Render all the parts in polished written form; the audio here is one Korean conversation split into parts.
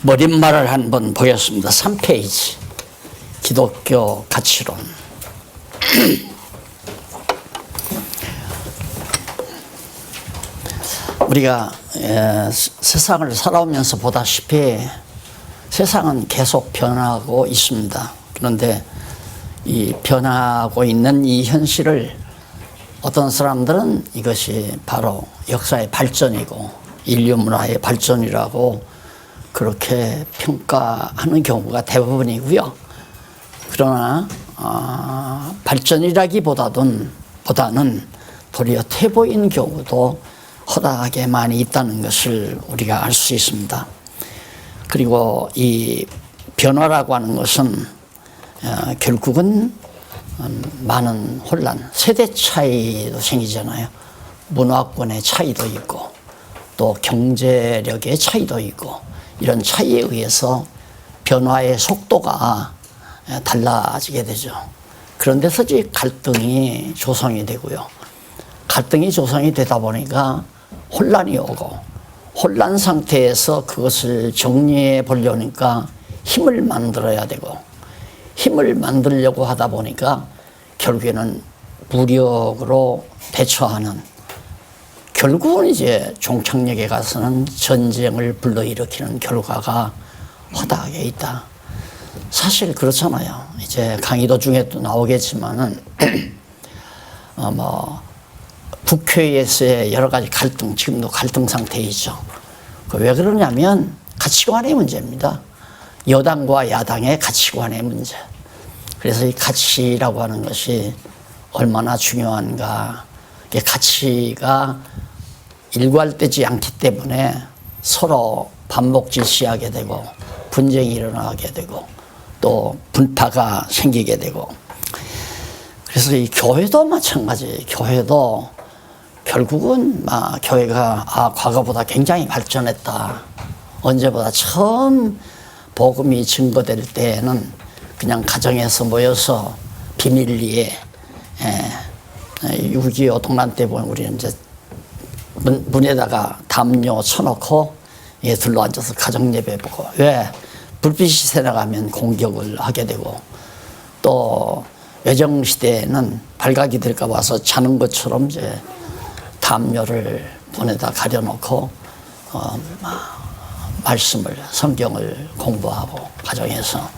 머릿말을 한번 보겠습니다. 3페이지 기독교 가치론. 우리가 세상을 살아오면서 보다시피 세상은 계속 변하고 있습니다. 그런데 이 변하고 있는 이 현실을 어떤 사람들은 이것이 바로 역사의 발전이고 인류 문화의 발전이라고 그렇게 평가하는 경우가 대부분이고요. 그러나 발전이라기보다는 도리어 퇴보인 경우도 허다하게 많이 있다는 것을 우리가 알 수 있습니다. 그리고 이 변화라고 하는 것은 결국은 많은 혼란, 세대 차이도 생기잖아요. 문화권의 차이도 있고 또 경제력의 차이도 있고 이런 차이에 의해서 변화의 속도가 달라지게 되죠. 그런 데서 이제 갈등이 조성이 되고요. 갈등이 조성이 되다 보니까 혼란이 오고 혼란 상태에서 그것을 정리해 보려니까 힘을 만들어야 되고 힘을 만들려고 하다 보니까 결국에는 무력으로 대처하는, 결국은 이제 종착역에 가서는 전쟁을 불러일으키는 결과가 허다하게 있다. 사실 그렇잖아요. 이제 강의 도중에 또 나오겠지만은 국회에서의 여러 가지 갈등, 지금도 갈등 상태이죠. 왜 그러냐면 가치관의 문제입니다. 여당과 야당의 가치관의 문제. 그래서 이 가치라고 하는 것이 얼마나 중요한가. 가치가 일관되지 않기 때문에 서로 반복질시하게 되고 분쟁이 일어나게 되고 또 분파가 생기게 되고, 그래서 이 교회도 마찬가지. 교회도 결국은 교회가 과거보다 굉장히 발전했다. 언제보다 처음 복음이 증거될 때에는 그냥 가정에서 모여서 비밀리에 6.25 동란 때 보면 우리는 이제 문에다가 담요 쳐놓고 둘러앉아서 가정 예배 보고, 왜 불빛이 새나가면 공격을 하게 되고, 또 외정 시대에는 발각이 될까 봐서 자는 것처럼 이제 담요를 문에다 가려놓고 말씀을, 성경을 공부하고 가정에서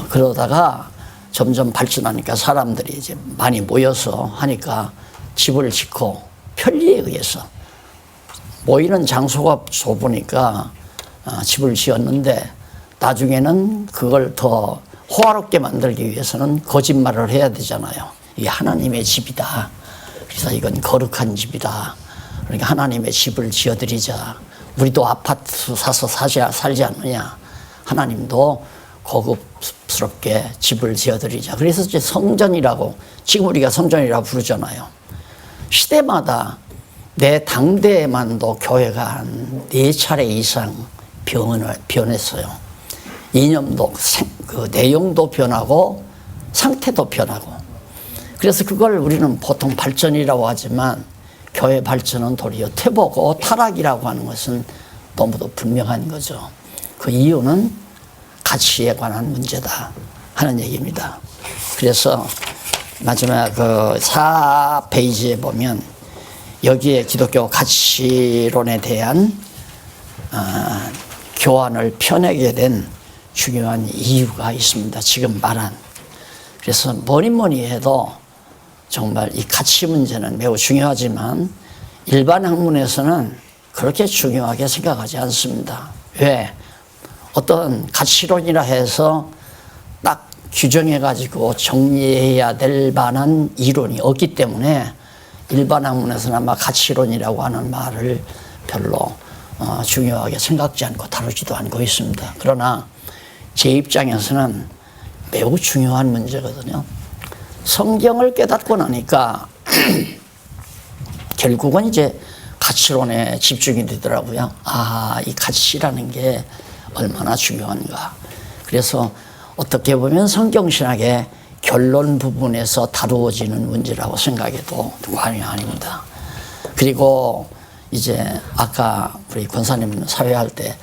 그러다가 점점 발전하니까 사람들이 이제 많이 모여서 하니까 집을 짓고 편리에 의해서 모이는 장소가 좁으니까 집을 지었는데 나중에는 그걸 더 호화롭게 만들기 위해서는 거짓말을 해야 되잖아요. 이게 하나님의 집이다. 그래서 이건 거룩한 집이다. 그러니까 하나님의 집을 지어드리자. 우리도 아파트 사서 살지 않느냐. 하나님도 고급스럽게 집을 지어드리자. 그래서 이제 성전이라고, 지금 우리가 성전이라고 부르잖아요. 시대마다 내 당대에만도 교회가 한 4차례 이상 변했어요. 이념도, 그 내용도 변하고 상태도 변하고. 그래서 그걸 우리는 보통 발전이라고 하지만 교회 발전은 도리어 퇴보고 타락이라고 하는 것은 너무도 분명한 거죠. 그 이유는 가치에 관한 문제다 하는 얘기입니다. 그래서 마지막 그 4페이지에 보면 여기에 기독교 가치론에 대한 교환을 펴내게 된 중요한 이유가 있습니다. 지금 말한. 그래서 뭐니 해도 정말 이 가치 문제는 매우 중요하지만 일반 학문에서는 그렇게 중요하게 생각하지 않습니다. 왜? 어떤 가치론이라 해서 딱 규정해가지고 정리해야 될 만한 이론이 없기 때문에 일반 학문에서는 아마 가치론이라고 하는 말을 별로 중요하게 생각지 않고 다루지도 않고 있습니다. 그러나 제 입장에서는 매우 중요한 문제거든요. 성경을 깨닫고 나니까 결국은 이제 가치론에 집중이 되더라고요. 이 가치라는 게 얼마나 중요한가. 그래서 어떻게 보면 성경신학의 결론 부분에서 다루어지는 문제라고 생각해도 과언이 아닙니다. 그리고 이제 아까 우리 권사님 사회할 때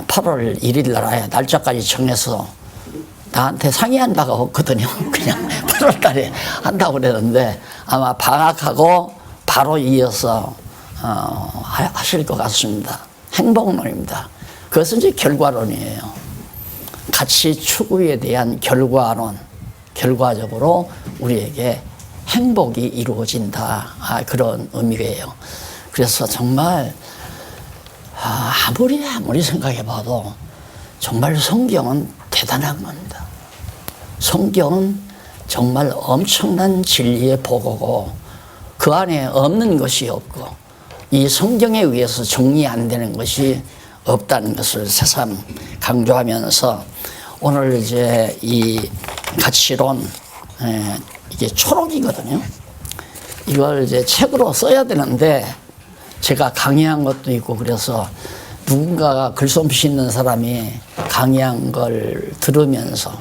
8월 1일 날 날짜까지 정해서 나한테 상의한 바가 없거든요. 그냥 8월 달에 한다고 그랬는데 아마 방학하고 바로 이어서 하실 것 같습니다. 행복론입니다. 그것은 이제 결과론이에요. 가치 추구에 대한 결과론, 결과적으로 우리에게 행복이 이루어진다. 그런 의미예요. 그래서 정말 아무리 생각해봐도 정말 성경은 대단한 겁니다. 성경은 정말 엄청난 진리의 보고고 그 안에 없는 것이 없고 이 성경에 의해서 정리 안 되는 것이 없다는 것을 새삼 강조하면서 오늘 이제 이 가치론 이게 초록이거든요. 이걸 이제 책으로 써야 되는데 제가 강의한 것도 있고 그래서 누군가가 글솜씨 있는 사람이 강의한 걸 들으면서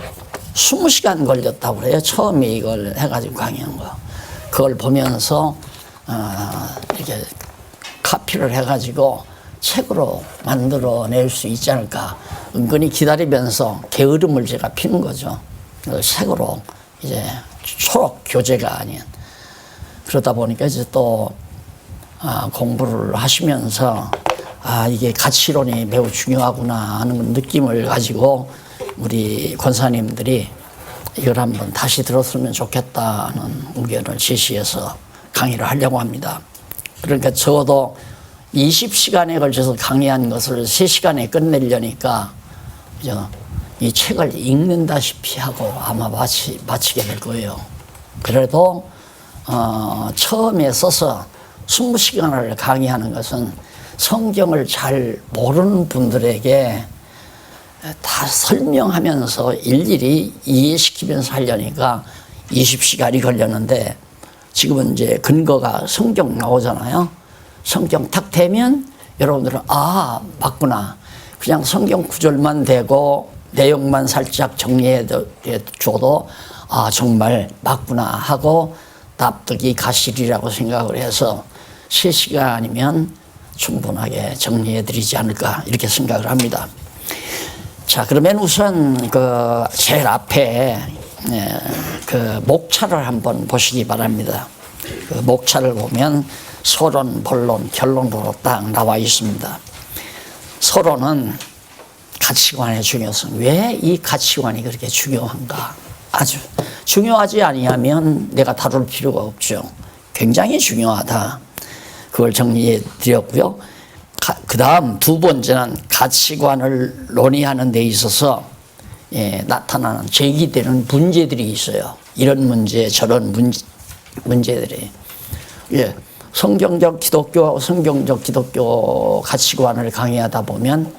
20시간 걸렸다고 그래요. 처음에 이걸 해가지고 강의한 거. 그걸 보면서 이렇게 카피를 해가지고 책으로 만들어낼 수 있지 않을까. 은근히 기다리면서 게으름을 제가 피는 거죠. 책으로 이제 초록 교재가 아닌. 그러다 보니까 이제 또 공부를 하시면서 이게 가치론이 매우 중요하구나 하는 느낌을 가지고 우리 권사님들이 이걸 한번 다시 들었으면 좋겠다는 의견을 제시해서 강의를 하려고 합니다. 그러니까 적어도 20시간에 걸쳐서 강의한 것을 3시간에 끝내려니까 이 책을 읽는다시피 하고 아마 마치게 될 거예요. 그래도 처음에 써서 20시간을 강의하는 것은 성경을 잘 모르는 분들에게 다 설명하면서 일일이 이해시키면서 하려니까 20시간이 걸렸는데 지금은 이제 근거가 성경 나오잖아요. 성경 탁 대면 여러분들은 맞구나. 그냥 성경 구절만 대고 내용만 살짝 정리해 줘도 정말 맞구나 하고 납득이 가시리라고 생각을 해서 3시간이면 충분하게 정리해 드리지 않을까 이렇게 생각을 합니다. 자, 그러면 우선 제일 앞에 그 목차를 한번 보시기 바랍니다. 그 목차를 보면 서론, 본론, 결론으로 딱 나와 있습니다. 서론은 가치관의 중요성. 왜 이 가치관이 그렇게 중요한가? 아주 중요하지 아니하면 내가 다룰 필요가 없죠. 굉장히 중요하다. 그걸 정리해 드렸고요. 그 다음 두 번째는 가치관을 논의하는 데 있어서 나타나는 제기되는 문제들이 있어요. 이런 문제, 저런 문제들이. 성경적 기독교 가치관을 강의하다 보면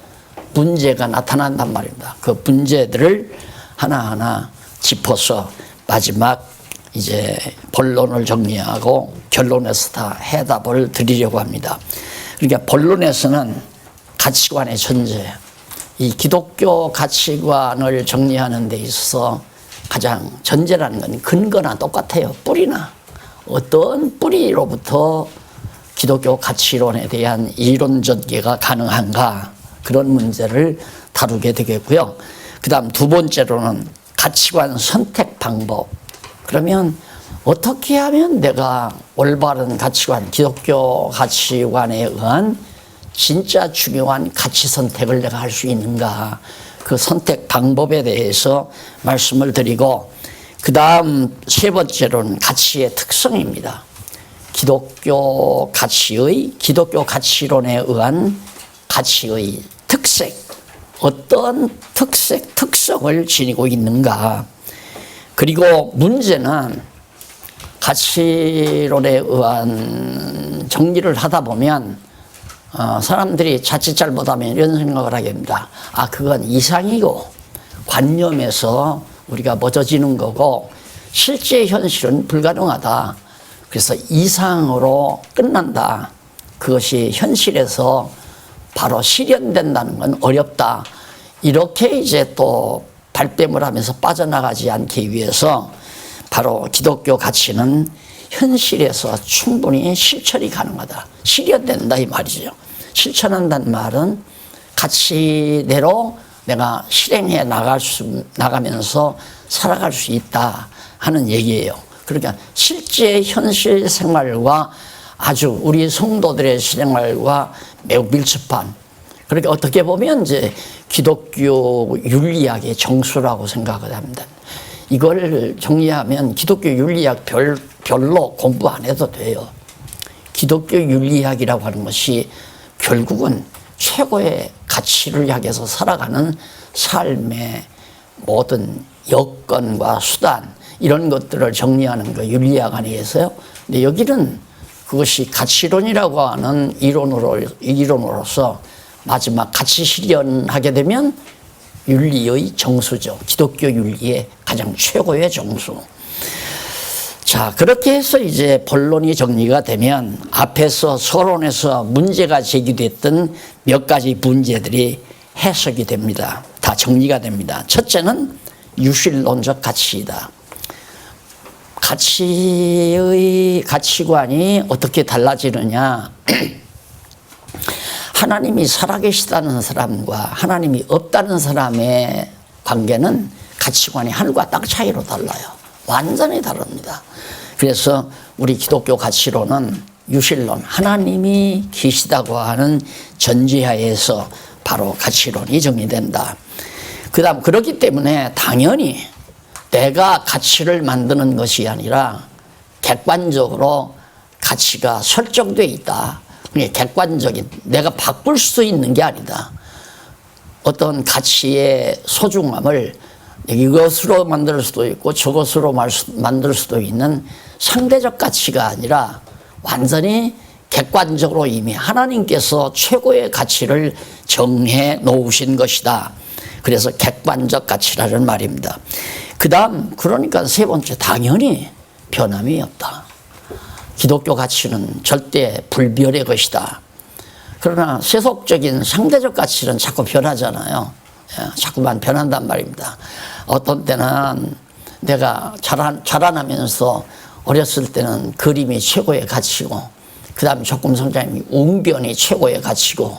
문제가 나타난단 말입니다. 그 문제들을 하나하나 짚어서 마지막 이제 본론을 정리하고 결론에서 다 해답을 드리려고 합니다. 그러니까 본론에서는 가치관의 존재, 이 기독교 가치관을 정리하는 데 있어서 가장 전제라는 건 근거나 똑같아요. 뿌리나. 어떤 뿌리로부터 기독교 가치론에 대한 이론 전개가 가능한가, 그런 문제를 다루게 되겠고요. 그 다음 두 번째로는 가치관 선택 방법. 그러면 어떻게 하면 내가 올바른 가치관, 기독교 가치관에 의한 진짜 중요한 가치 선택을 내가 할 수 있는가, 그 선택 방법에 대해서 말씀을 드리고, 그 다음 세 번째로는 가치의 특성입니다. 기독교 가치론에 의한 가치의 특색, 어떤 특성을 지니고 있는가. 그리고 문제는 가치론에 의한 정리를 하다 보면 사람들이 자칫 잘못하면 이런 생각을 하게 됩니다. 그건 이상이고 관념에서 우리가 멎어지는 거고 실제 현실은 불가능하다. 그래서 이상으로 끝난다. 그것이 현실에서 바로 실현된다는 건 어렵다. 이렇게 이제 또 발뺌을 하면서 빠져나가지 않기 위해서 바로 기독교 가치는 현실에서 충분히 실천이 가능하다. 실현된다 이 말이죠. 실천한다는 말은 가치대로 내가 실행해 나가면서 살아갈 수 있다 하는 얘기예요. 그러니까 실제 현실 생활과 아주 우리 성도들의 생활과 매우 밀접한, 그렇게 어떻게 보면 이제 기독교 윤리학의 정수라고 생각을 합니다. 이걸 정리하면 기독교 윤리학 별로 공부 안 해도 돼요. 기독교 윤리학이라고 하는 것이 결국은 최고의 가치를 향해서 살아가는 삶의 모든 여건과 수단, 이런 것들을 정리하는 거 윤리학 아니겠어요? 근데 여기는 그것이 가치론이라고 하는 이론으로서 마지막 가치 실현하게 되면 윤리의 정수죠. 기독교 윤리의 가장 최고의 정수. 자, 그렇게 해서 이제 본론이 정리가 되면 앞에서 서론에서 문제가 제기됐던 몇 가지 문제들이 해석이 됩니다. 다 정리가 됩니다. 첫째는 유실론적 가치이다. 가치관이 어떻게 달라지느냐. 하나님이 살아계시다는 사람과 하나님이 없다는 사람의 관계는 가치관이 하늘과 땅 차이로 달라요. 완전히 다릅니다. 그래서 우리 기독교 가치론은 유실론, 하나님이 계시다고 하는 전제하에서 바로 가치론이 정리된다. 그 다음, 그렇기 때문에 당연히 내가 가치를 만드는 것이 아니라 객관적으로 가치가 설정되어 있다. 객관적인, 내가 바꿀 수 있는 게 아니다. 어떤 가치의 소중함을 이것으로 만들 수도 있고 저것으로 만들 수도 있는 상대적 가치가 아니라 완전히 객관적으로 이미 하나님께서 최고의 가치를 정해 놓으신 것이다. 그래서 객관적 가치라는 말입니다. 그 다음, 그러니까 세 번째, 당연히 변함이 없다. 기독교 가치는 절대 불변의 것이다. 그러나 세속적인 상대적 가치는 자꾸 변하잖아요. 자꾸만 변한단 말입니다. 어떤 때는 내가 자라나면서 어렸을 때는 그림이 최고의 가치고, 그 다음에 조금 성장하면 웅변이 최고의 가치고,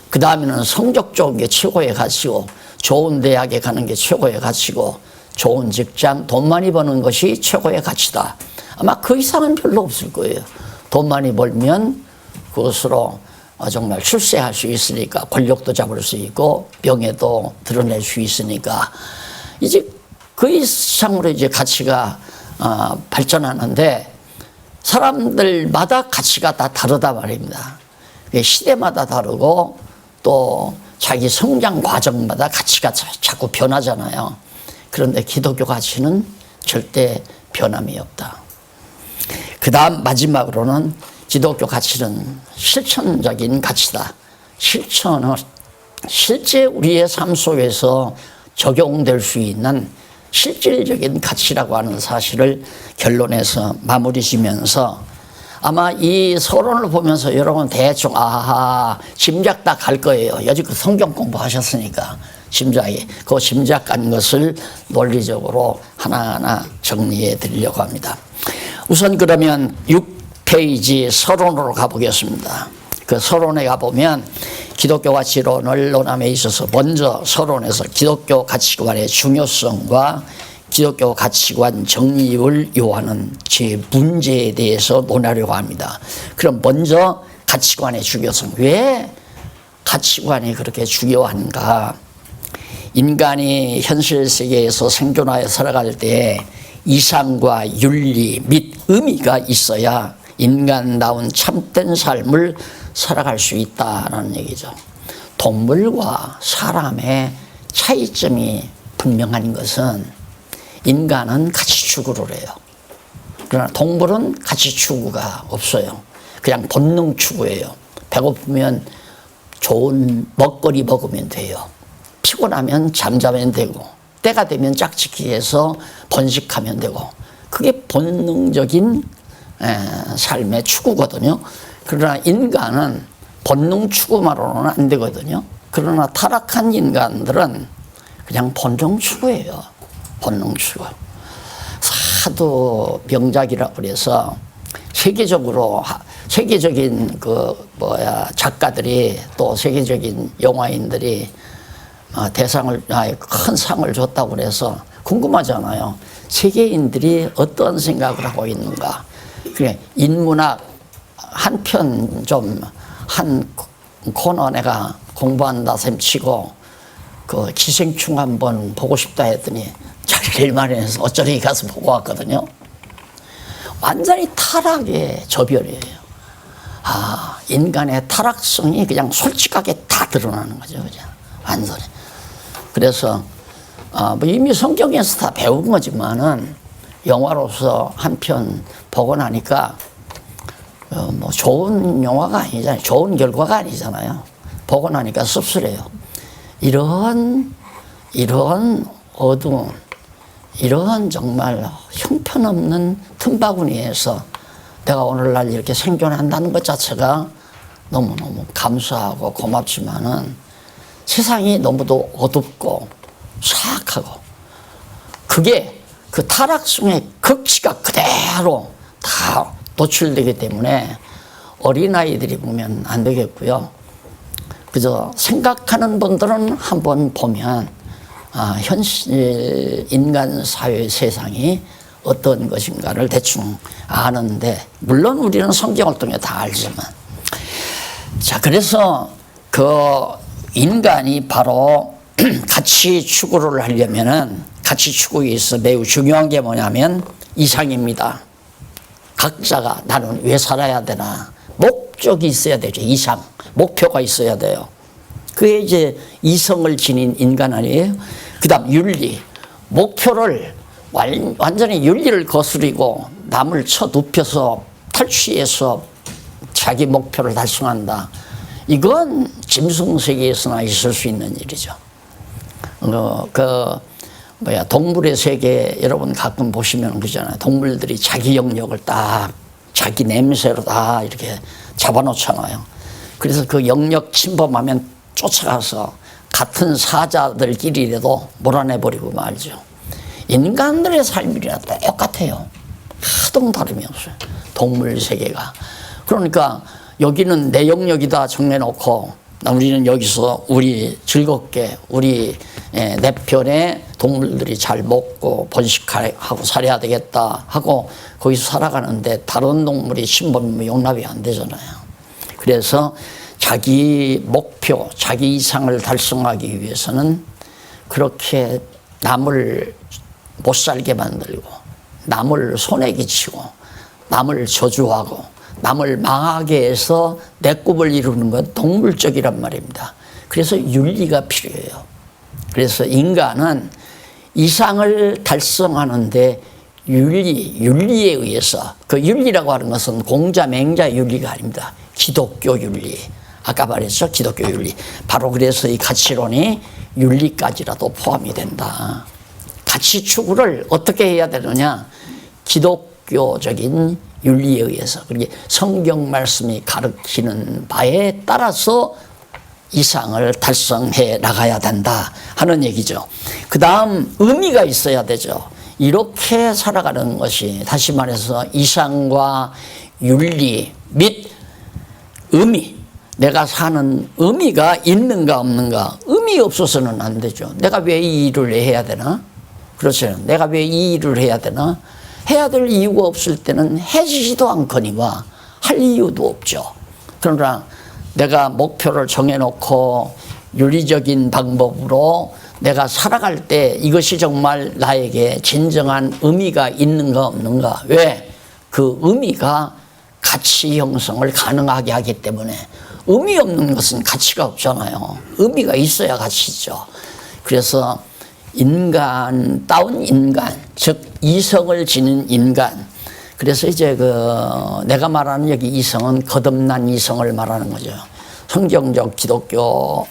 그 다음에는 성적 좋은 게 최고의 가치고, 좋은 대학에 가는 게 최고의 가치고, 좋은 직장, 돈 많이 버는 것이 최고의 가치다. 아마 그 이상은 별로 없을 거예요. 돈 많이 벌면 그것으로 정말 출세할 수 있으니까, 권력도 잡을 수 있고 명예도 드러낼 수 있으니까 이제 그 이상으로 이제 가치가 발전하는데, 사람들마다 가치가 다 다르다 말입니다. 시대마다 다르고 또 자기 성장 과정마다 가치가 자꾸 변하잖아요. 그런데 기독교 가치는 절대 변함이 없다. 그 다음 마지막으로는 기독교 가치는 실천적인 가치다. 실천은 실제 우리의 삶 속에서 적용될 수 있는 실질적인 가치라고 하는 사실을 결론에서 마무리 지면서, 아마 이 서론을 보면서 여러분 대충 짐작 딱 할 거예요. 여지껏 성경 공부하셨으니까 그 짐작한 것을 논리적으로 하나하나 정리해 드리려고 합니다. 우선 그러면 6페이지 서론으로 가보겠습니다. 그 서론에 가보면 기독교 가치론을 논함에 있어서 먼저 서론에서 기독교 가치관의 중요성과 기독교 가치관 정립을 요하는 제 문제에 대해서 논하려고 합니다. 그럼 먼저 가치관의 중요성. 왜 가치관이 그렇게 중요한가? 인간이 현실 세계에서 생존하여 살아갈 때 이상과 윤리 및 의미가 있어야 인간다운 참된 삶을 살아갈 수 있다는 얘기죠. 동물과 사람의 차이점이 분명한 것은 인간은 가치 추구를 해요. 그러나 동물은 가치 추구가 없어요. 그냥 본능 추구예요. 배고프면 좋은 먹거리 먹으면 돼요. 피곤하면 잠자면 되고, 때가 되면 짝짓기 해서 번식하면 되고, 그게 본능적인 삶의 추구거든요. 그러나 인간은 본능 추구만으로는 안 되거든요. 그러나 타락한 인간들은 그냥 본능 추구예요. 본능 추구. 사도 명작이라고 그래서 세계적으로 세계적인 작가들이 또 세계적인 영화인들이 큰 상을 줬다고 그래서 궁금하잖아요. 세계인들이 어떤 생각을 하고 있는가. 그래, 인문학 한 편 한 코너 내가 공부한다 셈 치고 그 기생충 한번 보고 싶다 했더니 자리를 마련해서 어쩌리 가서 보고 왔거든요. 완전히 타락의 저변이에요. 인간의 타락성이 그냥 솔직하게 다 드러나는 거죠. 그냥 완전히. 그래서 이미 성경에서 다 배운 거지만은 영화로서 한 편 보고 나니까 좋은 영화가 아니잖아요. 좋은 결과가 아니잖아요. 보고 나니까 씁쓸해요. 이런 어두운, 이런 정말 형편없는 틈바구니에서 내가 오늘날 이렇게 생존한다는 것 자체가 너무너무 감사하고 고맙지만은 세상이 너무도 어둡고 사악하고 그게 그 타락성의 극치가 그대로 다 노출되기 때문에 어린아이들이 보면 안 되겠고요. 그저 생각하는 분들은 한번 보면 현실 인간 사회 세상이 어떤 것인가를 대충 아는데, 물론 우리는 성경을 통해 다 알지만, 자, 그래서 그 인간이 바로 가치 추구를 하려면은 가치 추구에 있어 매우 중요한 게 뭐냐면 이상입니다. 각자가 나는 왜 살아야 되나, 목적이 있어야 되죠. 이상, 목표가 있어야 돼요. 그게 이제 이성을 지닌 인간 아니에요. 그 다음 윤리, 목표를 완전히 윤리를 거스리고 남을 쳐눕혀서 탈취해서 자기 목표를 달성한다. 이건 짐승세계에서나 있을 수 있는 일이죠. 동물의 세계 여러분 가끔 보시면 그러잖아요. 동물들이 자기 영역을 딱 자기 냄새로 다 이렇게 잡아놓잖아요. 그래서 그 영역 침범하면 쫓아가서 같은 사자들끼리라도 몰아내버리고 말죠. 인간들의 삶이랑 똑같아요. 하등 다름이 없어요. 동물 세계가. 그러니까 여기는 내 영역이다 정해놓고 우리는 여기서 우리 즐겁게 우리 내 편의 동물들이 잘 먹고 번식하고 살아야 되겠다 하고 거기서 살아가는데 다른 동물이 침범이면 용납이 안 되잖아요. 그래서 자기 목표, 자기 이상을 달성하기 위해서는 그렇게 남을 못 살게 만들고 남을 손에 끼치고 남을 저주하고 남을 망하게 해서 내 꿈을 이루는 건 동물적이란 말입니다. 그래서 윤리가 필요해요. 그래서 인간은 이상을 달성하는데 윤리에 의해서, 그 윤리라고 하는 것은 공자 맹자 윤리가 아닙니다. 기독교 윤리. 아까 말했죠. 기독교 윤리. 바로 그래서 이 가치론이 윤리까지라도 포함이 된다. 가치 추구를 어떻게 해야 되느냐? 기독교적인 윤리에 의해서, 그게 성경 말씀이 가르치는 바에 따라서 이상을 달성해 나가야 된다 하는 얘기죠. 그 다음 의미가 있어야 되죠. 이렇게 살아가는 것이, 다시 말해서 이상과 윤리 및 의미, 내가 사는 의미가 있는가 없는가. 의미 없어서는 안 되죠. 내가 왜 이 일을 해야 되나? 그렇죠. 내가 왜 이 일을 해야 되나? 해야 될 이유가 없을 때는 해지지도 않거니와 할 이유도 없죠. 그러나 내가 목표를 정해놓고 윤리적인 방법으로 내가 살아갈 때 이것이 정말 나에게 진정한 의미가 있는가 없는가. 왜? 그 의미가 가치 형성을 가능하게 하기 때문에. 의미 없는 것은 가치가 없잖아요. 의미가 있어야 가치죠. 그래서 인간다운 인간, 즉 이성을 지닌 인간. 그래서 이제 내가 말하는 여기 이성은 거듭난 이성을 말하는 거죠. 성경적 기독교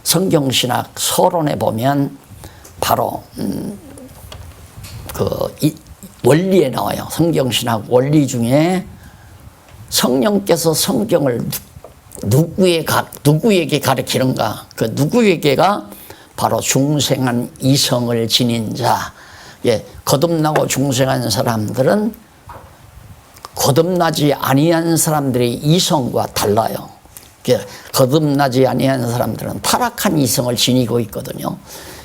성경신학 서론에 보면 바로 원리에 나와요. 성경신학 원리 중에 성령께서 성경을 누구에게 가르치는가? 그 누구에게가 바로 중생한 이성을 지닌 자. 예, 거듭나고 중생한 사람들은 거듭나지 아니한 사람들의 이성과 달라요. 거듭나지 아니한 사람들은 타락한 이성을 지니고 있거든요.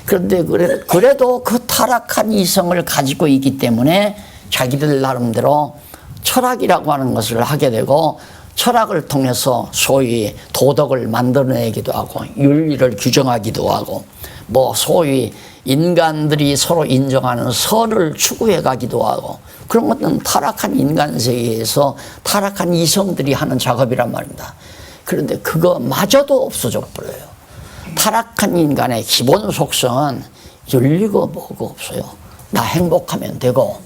그런데 그래도 그 타락한 이성을 가지고 있기 때문에 자기들 나름대로 철학이라고 하는 것을 하게 되고, 철학을 통해서 소위 도덕을 만들어내기도 하고 윤리를 규정하기도 하고, 뭐 소위 인간들이 서로 인정하는 선을 추구해 가기도 하고, 그런 것은 타락한 인간 세계에서 타락한 이성들이 하는 작업이란 말입니다. 그런데 그거마저도 없어져 버려요. 타락한 인간의 기본 속성은 윤리고 뭐고 없어요. 나 행복하면 되고,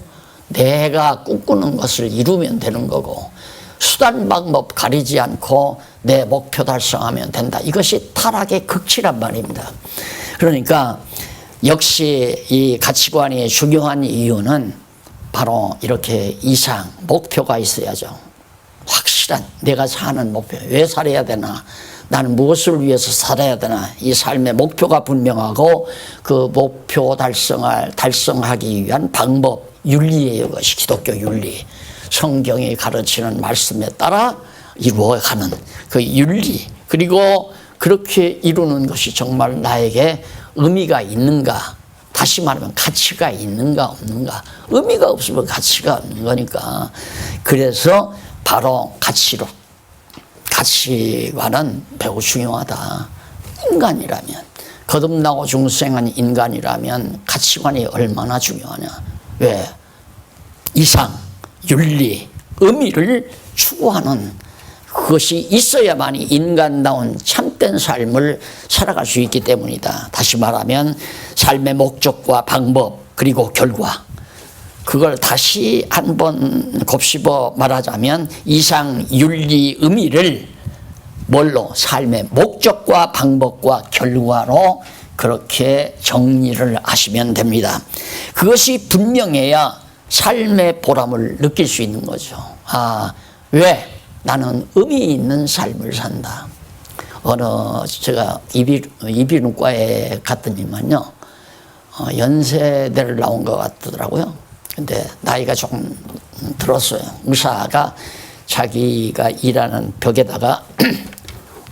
내가 꿈꾸는 것을 이루면 되는 거고, 수단 방법 가리지 않고 내 목표 달성하면 된다. 이것이 타락의 극치란 말입니다. 그러니까 역시 이 가치관이 중요한 이유는 바로 이렇게 이상, 목표가 있어야죠. 확실한 내가 사는 목표. 왜 살아야 되나? 나는 무엇을 위해서 살아야 되나? 이 삶의 목표가 분명하고 그 목표 달성하기 위한 방법, 윤리예요. 이것이 기독교 윤리. 성경이 가르치는 말씀에 따라 이루어가는 그 윤리. 그리고 그렇게 이루는 것이 정말 나에게 의미가 있는가? 다시 말하면 가치가 있는가 없는가? 의미가 없으면 가치가 없는 거니까. 그래서 바로 가치관은 매우 중요하다. 인간이라면, 거듭나고 중생한 인간이라면 가치관이 얼마나 중요하냐. 왜? 이상, 윤리, 의미를 추구하는 그것이 있어야만이 인간다운 참된 삶을 살아갈 수 있기 때문이다. 다시 말하면 삶의 목적과 방법, 그리고 결과, 그걸 다시 한번 곱씹어 말하자면 이상, 윤리, 의미를 뭘로? 삶의 목적과 방법과 결과로 그렇게 정리를 하시면 됩니다. 그것이 분명해야 삶의 보람을 느낄 수 있는 거죠. 아, 왜? 나는 의미 있는 삶을 산다. 제가 이비인후과에 갔더니만요, 연세대를 나온 것 같더라고요. 근데 나이가 조금 들었어요. 의사가 자기가 일하는 벽에다가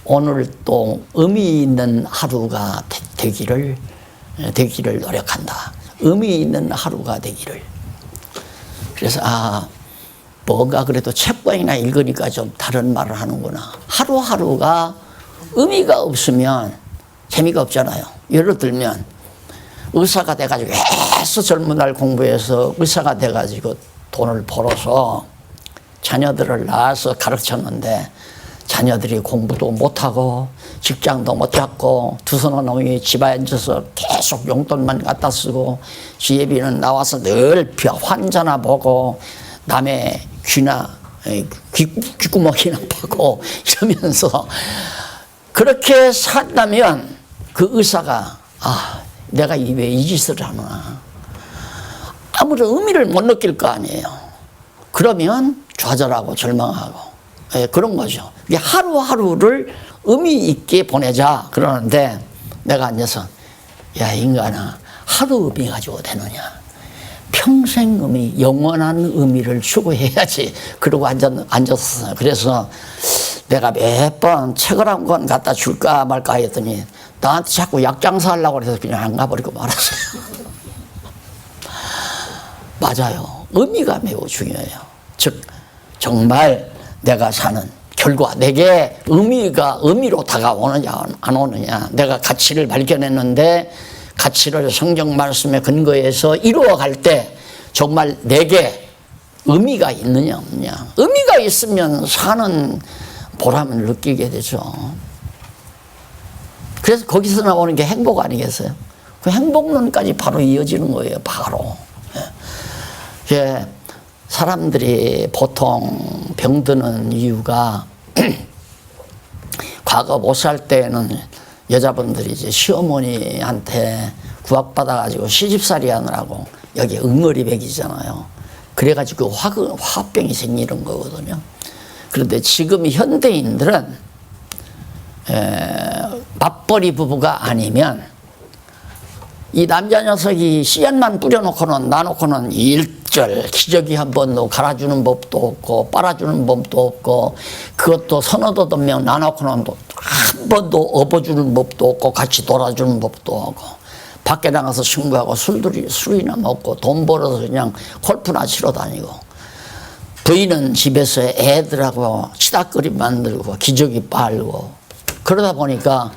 오늘 또 의미 있는 하루가 되기를 노력한다. 의미 있는 하루가 되기를. 그래서 뭔가 그래도 책방이나 읽으니까 좀 다른 말을 하는구나. 하루하루가 의미가 없으면 재미가 없잖아요. 예를 들면 의사가 돼가지고 계속 젊은 날 공부해서 의사가 돼가지고 돈을 벌어서 자녀들을 낳아서 가르쳤는데 자녀들이 공부도 못하고 직장도 못 잡고 두 손은 놈이 집에 앉아서 계속 용돈만 갖다 쓰고 지혜비는 나와서 늘 환자나 보고 남의 귓구멍이나 파고 이러면서 그렇게 산다면 그 의사가 내가 왜 이 짓을 하나, 아무런 의미를 못 느낄 거 아니에요. 그러면 좌절하고 절망하고 그런 거죠. 하루하루를 의미 있게 보내자 그러는데 내가 앉아서 야 인간아, 하루 의미 가지고 되느냐? 평생 의미, 영원한 의미를 추구해야지. 그러고 앉았어요. 그래서 내가 몇 번 책을 한 권 갖다 줄까 말까 했더니 나한테 자꾸 약 장사하려고 해서 그냥 안 가버리고 말았어요. 맞아요. 의미가 매우 중요해요. 즉 정말 내가 사는 결과, 내게 의미로 다가오느냐 안 오느냐. 내가 가치를 발견했는데 가치를 성경 말씀에 근거해서 이루어갈 때 정말 내게 의미가 있느냐 없느냐. 의미가 있으면 사는 보람을 느끼게 되죠. 그래서 거기서 나오는 게 행복 아니겠어요? 그 행복론까지 바로 이어지는 거예요. 바로. 예. 사람들이 보통 병드는 이유가 과거 못 살 때는 여자분들이 이제 시어머니한테 구박받아가지고 시집살이 하느라고 여기 응어리백이잖아요. 그래가지고 화병이 생기는 거거든요. 그런데 지금 현대인들은 맞벌이 부부가 아니면 이 남자 녀석이 씨앗만 뿌려놓고는 놔놓고는 일절 기저귀 한 번도 갈아주는 법도 없고 빨아주는 법도 없고 그것도 서너 다섯 명 나눠놓고는 한 번도 업어주는 법도 없고 같이 놀아주는 법도 없고 밖에 나가서 친구하고 술이나 먹고 돈 벌어서 그냥 골프나 치러 다니고 부인은 집에서 애들하고 치닥거리 만들고 기저귀 빨고 그러다 보니까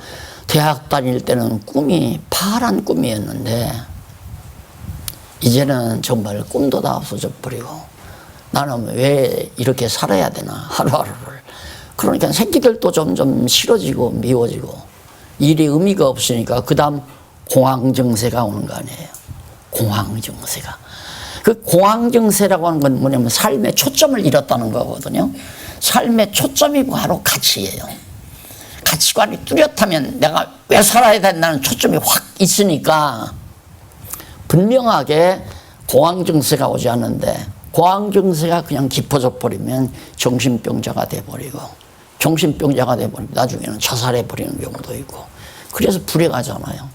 대학 다닐 때는 꿈이 파란 꿈이었는데 이제는 정말 꿈도 다 없어져 버리고 나는 왜 이렇게 살아야 되나 하루하루를. 그러니까 새끼들도 점점 싫어지고 미워지고 일이 의미가 없으니까 그 다음 공황증세가 오는 거 아니에요. 공황증세가. 그 공황증세라고 하는 건 뭐냐면 삶의 초점을 잃었다는 거거든요. 삶의 초점이 바로 가치예요. 가치관이 뚜렷하면 내가 왜 살아야 된다는 초점이 확 있으니까 분명하게 공황증세가 오지 않는데 공황증세가 그냥 깊어져 버리면 정신병자가 돼버리고 정신병자가 돼버리면 나중에는 자살해버리는 경우도 있고 그래서 불행하잖아요.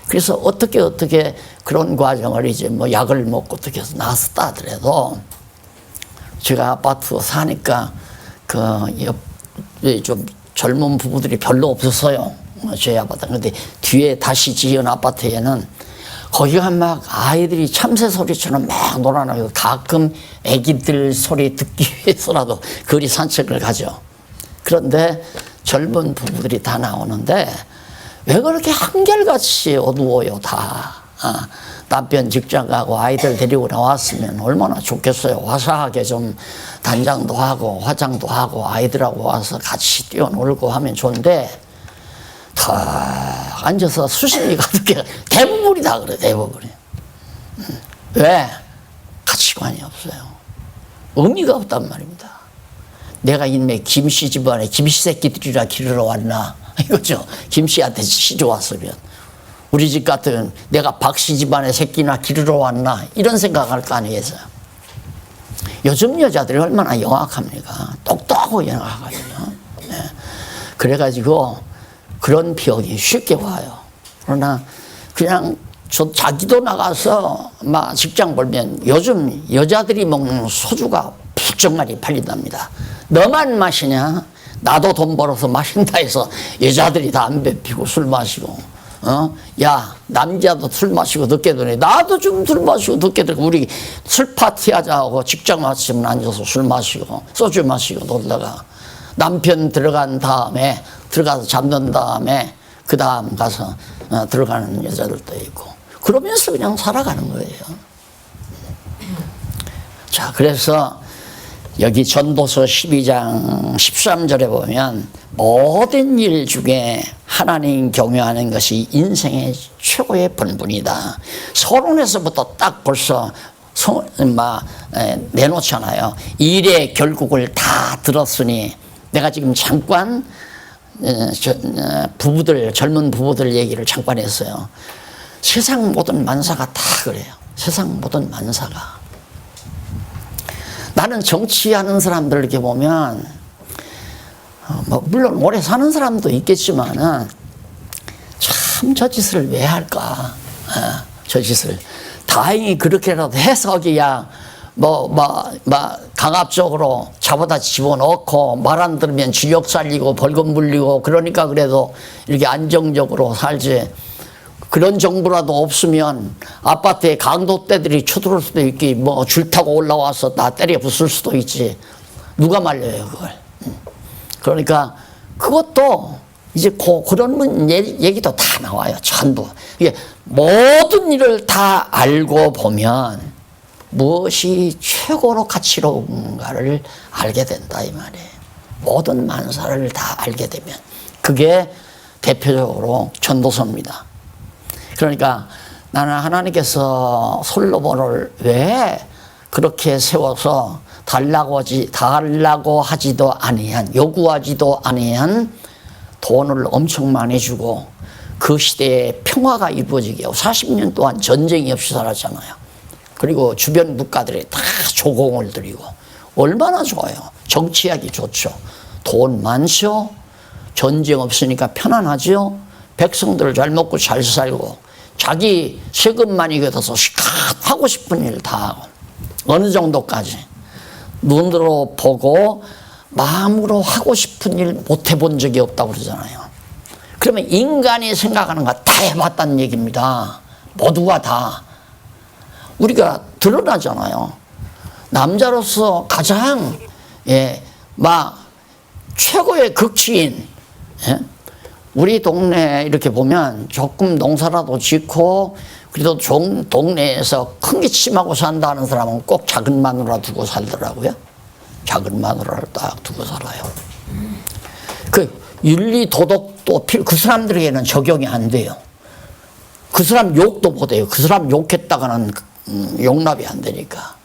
그래서 어떻게 그런 과정을 이제 뭐 약을 먹고 어떻게 해서 나았다 하더라도 제가 아파트 사니까 좀 젊은 부부들이 별로 없었어요. 저희 아파트. 근데 뒤에 다시 지은 아파트에는 거기가 막 아이들이 참새 소리처럼 막 놀아나고 가끔 애기들 소리 듣기 위해서라도 거리 산책을 가죠. 그런데 젊은 부부들이 다 나오는데 왜 그렇게 한결같이 어두워요 다. 남편 직장 가고 아이들 데리고 나왔으면 얼마나 좋겠어요. 화사하게 좀 단장도 하고 화장도 하고 아이들하고 와서 같이 뛰어놀고 하면 좋은데 다 앉아서 수심이 가득해. 대부분이 다 그래. 대부분이. 왜? 가치관이 없어요. 의미가 없단 말입니다. 내가 인내 김씨 집안에 김씨 새끼들이라 기르러 왔나 이거죠. 김씨한테 시집 왔으면 우리 집 같으면 내가 박씨 집안의 새끼나 기르러 왔나 이런 생각할 거 아니겠어요. 요즘 여자들이 얼마나 영악합니까? 똑똑하고 영악하거든요. 네. 그래가지고 그런 비용이 쉽게 와요. 그러나 그냥 자기도 나가서 막 직장 벌면 요즘 여자들이 먹는 소주가 부쩍 많이 팔린답니다. 너만 마시냐? 나도 돈 벌어서 마신다 해서 여자들이 담배 피고 술 마시고 야 남자도 술 마시고 늦게 들어 나도 좀 술 마시고 늦게 들어 우리 술 파티 하자 하고 직장 마치면 앉아서 술 마시고 소주 마시고 놀다가 남편 들어간 다음에 들어가서 잡는 다음에 그 다음 가서 들어가는 여자들도 있고 그러면서 그냥 살아가는 거예요. 자 그래서 여기 전도서 12장 13절에 보면 모든 일 중에 하나님 경외하는 것이 인생의 최고의 본분이다. 서론에서부터 딱 벌써 내놓잖아요. 일의 결국을 다 들었으니 내가 지금 잠깐 젊은 부부들 얘기를 잠깐 했어요. 세상 모든 만사가 다 그래요. 세상 모든 만사가. 나는 정치하는 사람들 이렇게 보면 물론 오래 사는 사람도 있겠지만은 참 저 짓을 왜 할까? 저 짓을 다행히 그렇게라도 해석이야 강압적으로 잡아다 집어넣고 말 안 들으면 쥐역 살리고 벌금 물리고 그러니까 그래도 이렇게 안정적으로 살지. 그런 정부라도 없으면 아파트에 강도떼들이 쳐들어올 수도 있기 줄 타고 올라와서 나 때려 부술 수도 있지. 누가 말려요 그걸. 그러니까 그것도 이제 그런 얘기도 다 나와요. 전부. 이게 모든 일을 다 알고 보면 무엇이 최고로 가치로운가를 알게 된다 이 말이에요. 모든 만사를 다 알게 되면 그게 대표적으로 전도서입니다. 그러니까 나는 하나님께서 솔로몬을 왜 그렇게 세워서 달라고 하지도 아니한 요구하지도 아니한 돈을 엄청 많이 주고 그 시대에 평화가 이루어지게 하고 40년 동안 전쟁이 없이 살았잖아요. 그리고 주변 국가들이 다 조공을 들이고 얼마나 좋아요. 정치하기 좋죠. 돈 많죠. 전쟁 없으니까 편안하죠. 백성들 잘 먹고 잘 살고 자기 세금 많이 걷어서 하고 싶은 일 다 하고 어느 정도까지? 눈으로 보고 마음으로 하고 싶은 일 못 해본 적이 없다고 그러잖아요. 그러면 인간이 생각하는 거 다 해봤다는 얘기입니다. 모두가 다. 우리가 드러나잖아요. 남자로서 가장 최고의 극치인, 우리 동네 이렇게 보면 조금 농사라도 짓고 그래도 동네에서 큰 게 침하고 산다는 사람은 꼭 작은 마누라 두고 살더라고요. 작은 마누라를 딱 두고 살아요. 그 윤리 도덕도 그 사람들에게는 적용이 안 돼요. 그 사람 욕도 못 해요. 그 사람 욕했다가는 용납이 안 되니까.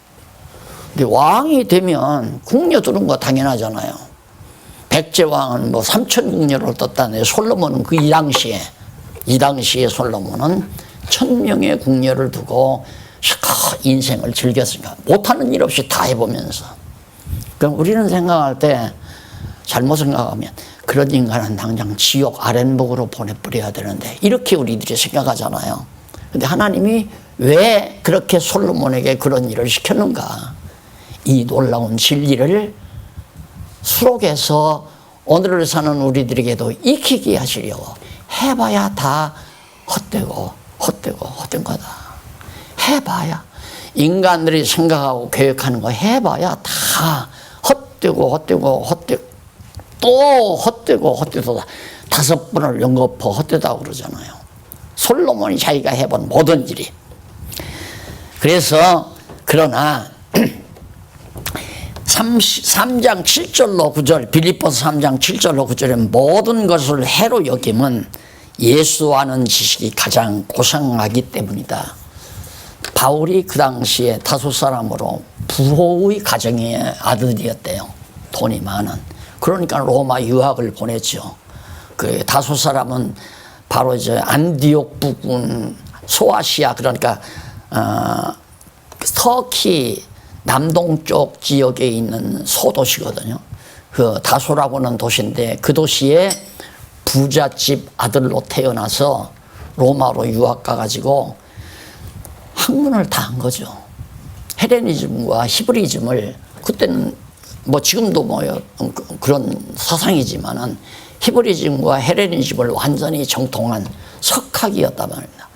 근데 왕이 되면 궁녀 두는 거 당연하잖아요. 백제왕은 뭐 3,000궁녀를 떴다네. 솔로몬은 그 이 당시에 솔로몬은 1,000명의 궁녀를 두고 인생을 즐겼으니까 못하는 일 없이 다 해보면서. 그럼 우리는 생각할 때 잘못 생각하면 그런 인간은 당장 지옥 아랫목으로 보내버려야 되는데 이렇게 우리들이 생각하잖아요. 근데 하나님이 왜 그렇게 솔로몬에게 그런 일을 시켰는가? 이 놀라운 진리를 수록해서 오늘을 사는 우리들에게도 익히게 하시려고. 해봐야 다 헛된 거다. 해봐야. 인간들이 생각하고 계획하는 거 해봐야 다 헛되고 또 헛되고 5번을 연거푸 헛되다고 그러잖아요. 솔로몬이 자기가 해본 모든 일이. 그래서 그러나 3장 7절로 9절 빌립보서 3장 7절로 9절에 모든 것을 해로 여김은 예수 아는 지식이 가장 고상하기 때문이다. 바울이 그 당시에 다소 사람으로 부호의 가정의 아들이었대요. 돈이 많은. 그러니까 로마 유학을 보냈죠. 그 다소 사람은 바로 이제 안디옥 부근 소아시아, 그러니까 터키 남동쪽 지역에 있는 소도시거든요. 그 다소라고는 도시인데 그 도시에 부잣집 아들로 태어나서 로마로 유학 가가지고 학문을 다 한 거죠. 헬레니즘과 히브리즘을, 그때는 뭐 지금도 뭐 그런 사상이지만은 히브리즘과 헬레니즘을 완전히 정통한 석학이었단 말입니다.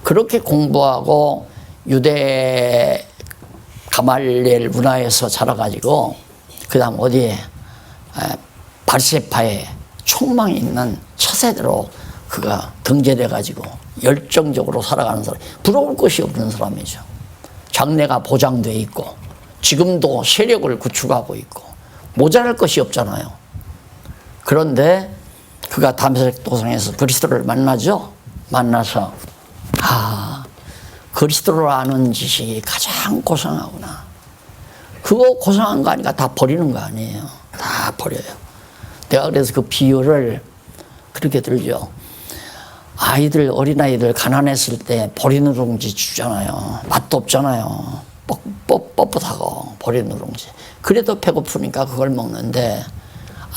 그렇게 공부하고 유대 가말리엘 문화에서 자라가지고 그다음 어디에 바르세파에 촉망이 있는 차세대로 그가 등재돼가지고 열정적으로 살아가는 사람, 부러울 것이 없는 사람이죠. 장래가 보장돼 있고 지금도 세력을 구축하고 있고 모자랄 것이 없잖아요. 그런데 그가 다메섹 도상에서 그리스도를 만나죠. 만나서 그리스도를 아는 지식이 가장 고상하구나. 그거 고상한 거 아니까 다 버리는 거 아니에요. 다 버려요. 내가 그래서 그 비유를 그렇게 들죠. 어린아이들 가난했을 때 보리누룽지 주잖아요. 맛도 없잖아요. 뻣뻣하고 보리누룽지. 그래도 배고프니까 그걸 먹는데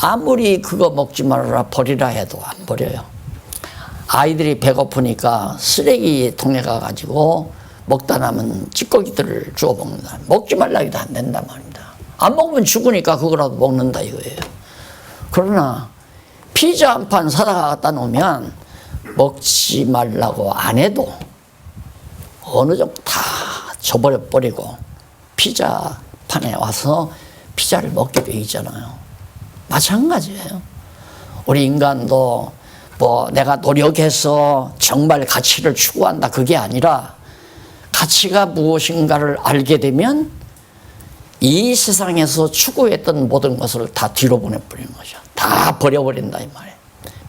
아무리 그거 먹지 말아라 버리라 해도 안 버려요. 아이들이 배고프니까 쓰레기통에 가가지고 먹다 남은 찌꺼기들을 주워 먹는다. 먹지 말라 해도 안 된단 말입니다. 안 먹으면 죽으니까 그거라도 먹는다 이거예요. 그러나 피자 한 판 사다 갖다 놓으면 먹지 말라고 안 해도 어느 정도 다 줘버려버리고 피자 판에 와서 피자를 먹게 돼 있잖아요. 마찬가지예요. 우리 인간도 뭐 내가 노력해서 정말 가치를 추구한다 그게 아니라 가치가 무엇인가를 알게 되면 이 세상에서 추구했던 모든 것을 다 뒤로 보내버리는 거죠. 다 버려버린다 이 말이에요.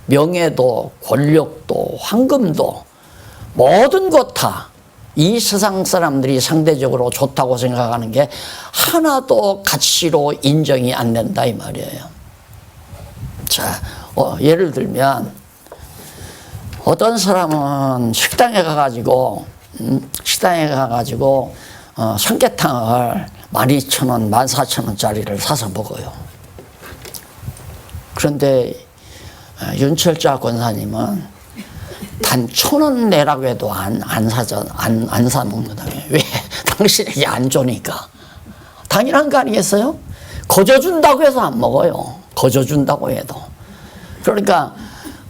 명예도 권력도 황금도 모든 것 다 이 세상 사람들이 상대적으로 좋다고 생각하는 게 하나도 가치로 인정이 안 된다 이 말이에요. 자, 예를 들면 어떤 사람은 식당에 가가지고 삼계탕을 12,000원, 14,000원짜리를 사서 먹어요. 그런데 윤철자 권사님은 단 1,000원 내라고 해도 안 사 먹는다며. 왜? 당신에게 안 좋으니까. 당연한 거 아니겠어요? 거저준다고 해서 안 먹어요. 거저준다고 해도. 그러니까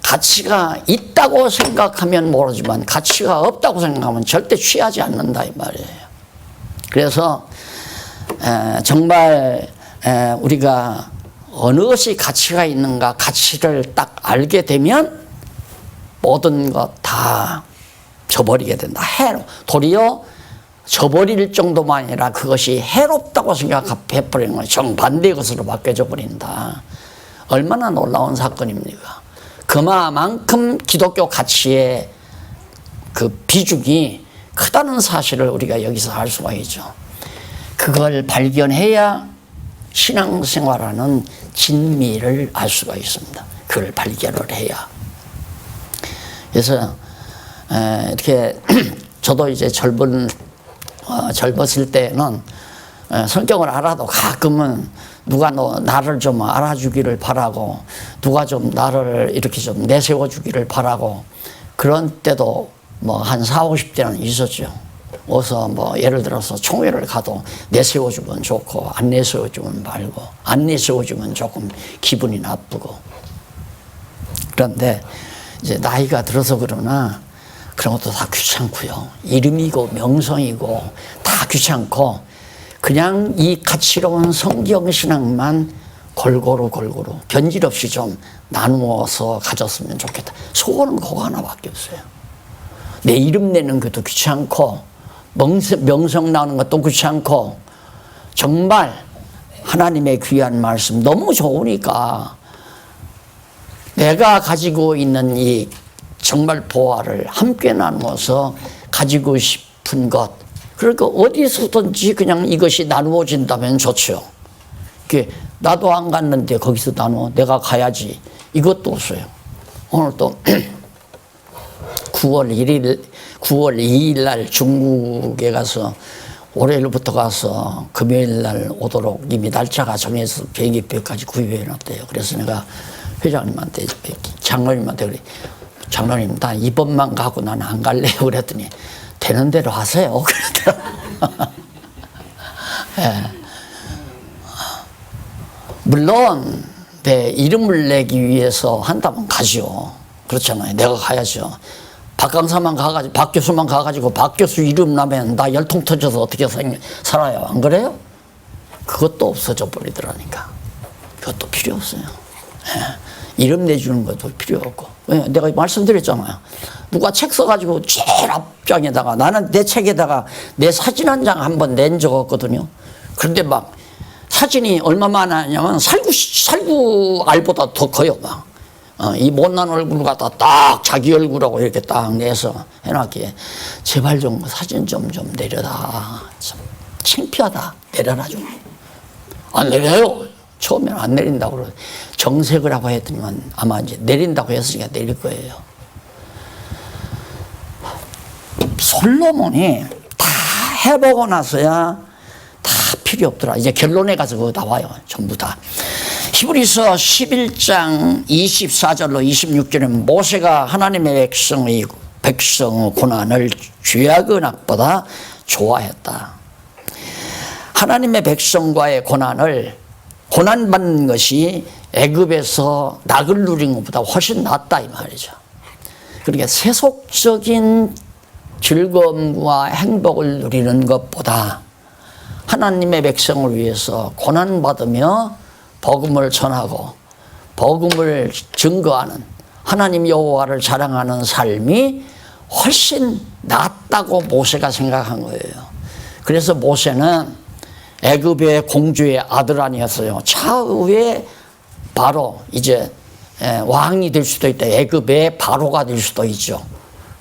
가치가 있다고 생각하면 모르지만 가치가 없다고 생각하면 절대 취하지 않는다 이 말이에요. 그래서 정말 우리가 어느 것이 가치가 있는가 가치를 딱 알게 되면 모든 것 다 저버리게 된다. 도리어 저버릴 정도만 아니라 그것이 해롭다고 생각해버리는 건 정반대의 것으로 바뀌어져 버린다. 얼마나 놀라운 사건입니까? 그만큼 기독교 가치의 그 비중이 크다는 사실을 우리가 여기서 알 수가 있죠. 그걸 발견해야 신앙생활하는 진미를 알 수가 있습니다. 그걸 발견을 해야. 그래서 이렇게 저도 이제 젊었을 때는 성경을 알아도 가끔은 누가 나를 좀 알아주기를 바라고 누가 좀 나를 이렇게 좀 내세워 주기를 바라고 그런 때도 뭐 한 40, 50대는 있었죠. 어서 뭐 예를 들어서 총회를 가도 내세워 주면 좋고 안 내세워 주면 말고 안 내세워 주면 조금 기분이 나쁘고. 그런데 이제 나이가 들어서 그러나 그런 것도 다 귀찮고요. 이름이고 명성이고 다 귀찮고 그냥 이 가치로운 성경신앙만 골고루 변질 없이 좀 나누어서 가졌으면 좋겠다. 소원은 그거 하나밖에 없어요. 내 이름 내는 것도 귀찮고 명성 나오는 것도 귀찮고 정말 하나님의 귀한 말씀 너무 좋으니까 내가 가지고 있는 이 정말 보화를 함께 나누어서 가지고 싶은 것 그러니까 어디서든지 그냥 이것이 나누어진다면 좋죠. 나도 안 갔는데 거기서 나누어 내가 가야지 이것도 없어요. 오늘 또 9월 2일 날 중국에 가서 월요일부터 가서 금요일 날 오도록 이미 날짜가 정해서 비행기표까지 구입해 놨대요. 그래서 내가 회장님한테 장로님한테 그래. 장로님 나 이번만 가고 나는 안 갈래요. 그랬더니 되는 대로 하세요. 그러더라고요. 네. 물론 내 이름을 내기 위해서 한다면 가죠. 그렇잖아요. 내가 가야죠. 박 강사만 가가지고 박 교수만 가가지고 박 교수 이름 나면 나 열통 터져서 어떻게 살아요. 안 그래요? 그것도 없어져 버리더라니까. 그것도 필요 없어요. 네. 이름 내주는 것도 필요 없고. 내가 말씀드렸잖아요. 누가 책 써가지고 제일 앞장에다가 나는 내 책에다가 내 사진 한 장 한번 낸 적 없거든요. 그런데 막 사진이 얼마만 하냐면 살구 알보다 더 커요. 막. 이 못난 얼굴 갖다 딱 자기 얼굴하고 이렇게 딱 내서 해놨기에 제발 좀 사진 좀 내려라. 참 창피하다. 내려라 좀. 안 내려요. 처음에는 안 내린다고 그러고 정색을 하고 했더니만 아마 이제 내린다고 했으니까 내릴 거예요. 솔로몬이 다 해보고 나서야 다 필요 없더라. 이제 결론에 가서 그거 나와요. 전부 다. 히브리서 11장 24절로 26절에 모세가 하나님의 백성의 고난을 죄악의 낙보다 좋아했다. 하나님의 백성과의 고난받는 것이 애굽에서 낙을 누린 것보다 훨씬 낫다 이 말이죠. 그러니까 세속적인 즐거움과 행복을 누리는 것보다 하나님의 백성을 위해서 고난받으며 복음을 전하고 복음을 증거하는 하나님 여호와를 자랑하는 삶이 훨씬 낫다고 모세가 생각한 거예요. 그래서 모세는 애굽의 공주의 아들 아니었어요. 차후에 바로 이제 왕이 될 수도 있다. 애굽의 바로가 될 수도 있죠.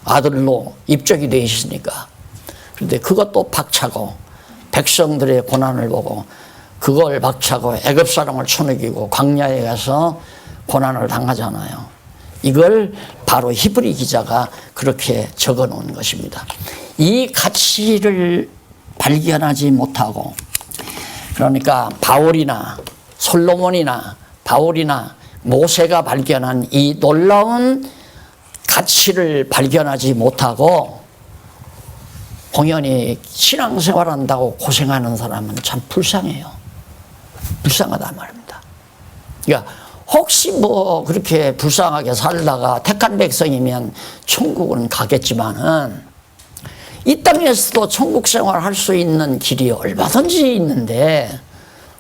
아들로 입적이 되어 있으니까. 그런데 그것도 박차고 백성들의 고난을 보고 그걸 박차고 애굽 사람을 쳐먹이고 광야에 가서 고난을 당하잖아요. 이걸 바로 히브리 기자가 그렇게 적어 놓은 것입니다. 이 가치를 발견하지 못하고 그러니까 바울이나 솔로몬이나 바울이나 모세가 발견한 이 놀라운 가치를 발견하지 못하고 공연히 신앙생활한다고 고생하는 사람은 참 불쌍해요. 불쌍하단 말입니다. 그러니까 혹시 뭐 그렇게 불쌍하게 살다가 택한 백성이면 천국은 가겠지만은 이 땅에서도 천국 생활할 수 있는 길이 얼마든지 있는데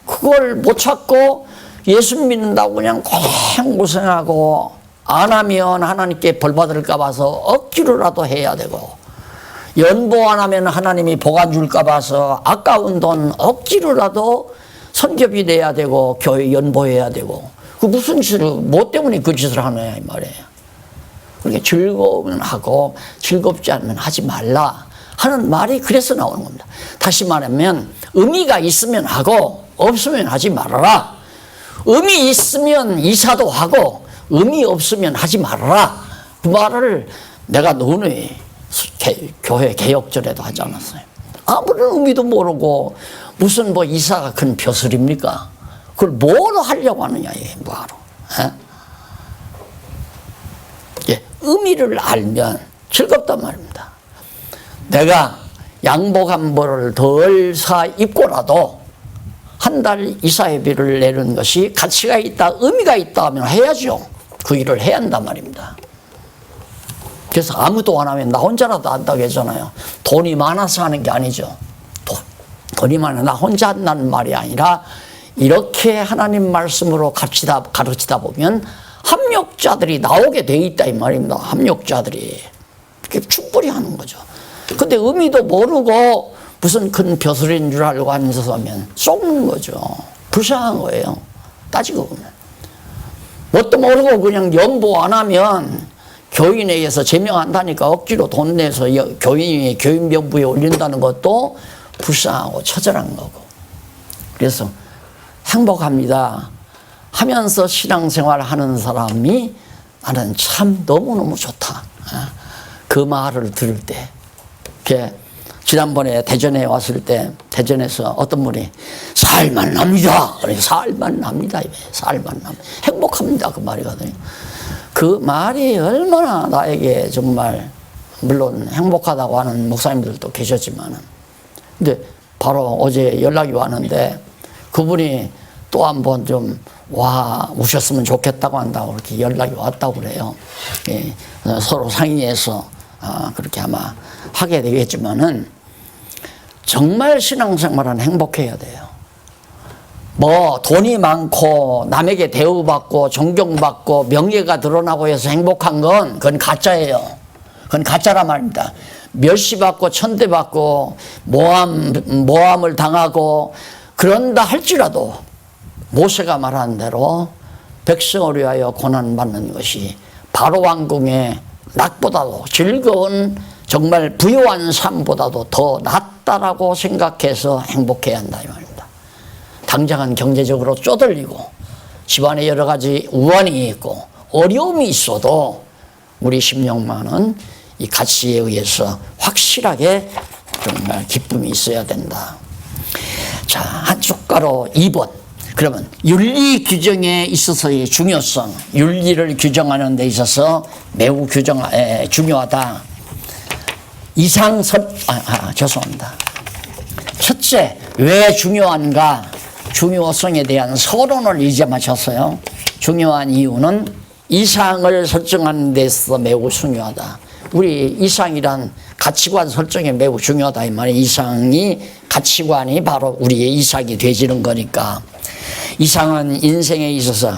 그걸 못 찾고 예수 믿는다고 그냥 고생하고 안 하면 하나님께 벌 받을까 봐서 억지로라도 해야 되고 연보 안 하면 하나님이 복 안 줄까 봐서 아까운 돈 억지로라도 선교비 내야 되고 교회 연보해야 되고 그 무슨 짓을 뭐 때문에 그 짓을 하느냐 이 말이에요. 그러니까 즐거우면 하고 즐겁지 않으면 하지 말라 하는 말이 그래서 나오는 겁니다. 다시 말하면 의미가 있으면 하고 없으면 하지 말아라. 의미 있으면 이사도 하고 의미 없으면 하지 말아라. 그 말을 내가 노원의 교회 개혁절에도 하지 않았어요. 아무런 의미도 모르고 무슨 뭐 이사가 큰 벼슬입니까? 그걸 뭐로 하려고 하느냐 이게 뭐하러? 예, 의미를 알면 즐겁단 말입니다. 내가 양복 한 벌을 덜 사 입고라도 한 달 이사회비를 내는 것이 가치가 있다, 의미가 있다 하면 해야죠. 그 일을 해야 한단 말입니다. 그래서 아무도 안 하면 나 혼자라도 한다고 했잖아요. 돈이 많아서 하는 게 아니죠. 돈이 많아 나 혼자 한다는 말이 아니라 이렇게 하나님 말씀으로 가르치다 보면 합력자들이 나오게 돼 있다 이 말입니다. 합력자들이 그게 충분히 하는 거죠. 근데 의미도 모르고 무슨 큰 벼슬인 줄 알고 앉아서면 속는 거죠. 불쌍한 거예요. 따지고 보면 뭣도 모르고 그냥 연보 안 하면 교인에게서 제명한다니까 억지로 돈 내서 교인이 교인병부에 올린다는 것도 불쌍하고 처절한 거고. 그래서 행복합니다 하면서 신앙생활 하는 사람이 나는 참 너무너무 좋다. 그 말을 들을 때. 지난번에 대전에 왔을 때 대전에서 어떤 분이 살만 납니다. 살만 납니다. 살만 납니다. 행복합니다. 그 말이거든요. 그 말이 얼마나 나에게 정말 물론 행복하다고 하는 목사님들도 계셨지만은 근데 바로 어제 연락이 왔는데 그분이 또 한 번 좀 오셨으면 좋겠다고 한다고 그렇게 연락이 왔다고 그래요. 예, 서로 상의해서 그렇게 아마 하게 되겠지만은 정말 신앙생활은 행복해야 돼요. 뭐 돈이 많고 남에게 대우받고 존경받고 명예가 드러나고 해서 행복한 건 그건 가짜예요. 그건 가짜란 말입니다. 멸시받고 천대받고 모함을 당하고 그런다 할지라도 모세가 말한 대로 백성을 위하여 고난받는 것이 바로 왕궁의 낙보다도 즐거운 정말 부유한 삶보다도 더 낫다라고 생각해서 행복해야 한다 이 말입니다. 당장은 경제적으로 쪼들리고 집안에 여러 가지 우환이 있고 어려움이 있어도 우리 심령만은 이 가치에 의해서 확실하게 정말 기쁨이 있어야 된다. 자, 한 숟가락 2번. 그러면 윤리 규정에 있어서의 중요성, 윤리를 규정하는 데 있어서 매우 중요하다. 죄송합니다. 첫째, 왜 중요한가? 중요성에 대한 서론을 이제 마쳤어요. 중요한 이유는 이상을 설정하는 데 있어서 매우 중요하다. 우리 이상이란 가치관 설정에 매우 중요하다 이 말이에요. 이상이 가치관이 바로 우리의 이상이 되지는 거니까. 이상은 인생에 있어서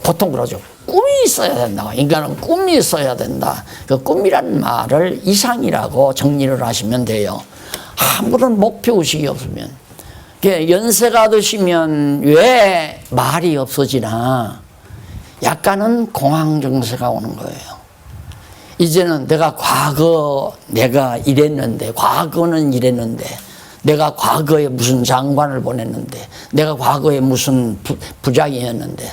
보통 그러죠. 꿈이 있어야 된다. 인간은 꿈이 있어야 된다. 그 꿈이란 말을 이상이라고 정리를 하시면 돼요. 아무런 목표의식이 없으면. 연세가 드시면 왜 말이 없어지나 약간은 공황정세가 오는 거예요. 이제는 내가 이랬는데 과거는 이랬는데 내가 과거에 무슨 장관을 보냈는데 내가 과거에 무슨 부장이었는데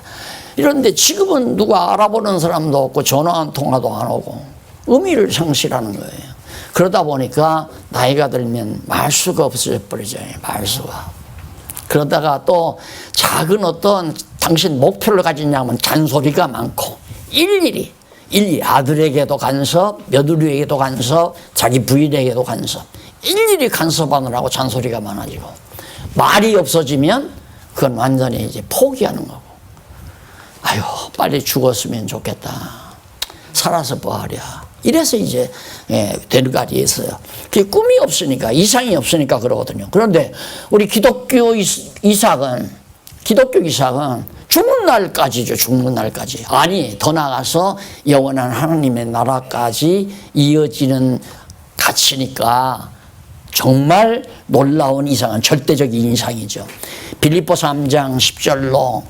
이런데 지금은 누가 알아보는 사람도 없고 전화 한 통화도 안 오고 의미를 상실하는 거예요. 그러다 보니까 나이가 들면 말수가 없어져 버리잖아요. 말수가. 그러다가 또 작은 어떤 당신 목표를 가지냐면 잔소리가 많고 일일이 아들에게도 간섭, 며느리에게도 간섭, 자기 부인에게도 간섭. 일일이 간섭하느라고 잔소리가 많아지고, 말이 없어지면 그건 완전히 이제 포기하는 거고, 아유 빨리 죽었으면 좋겠다, 살아서 뭐하랴, 이래서 이제 되는가리 있어요. 그게 꿈이 없으니까, 이상이 없으니까 그러거든요. 그런데 우리 기독교 이삭은 죽는 날까지죠. 죽는 날까지. 아니 더 나아가서 영원한 하나님의 나라까지 이어지는 가치니까 정말 놀라운 이상은 절대적인 이상이죠. 빌립보서 3장 10절로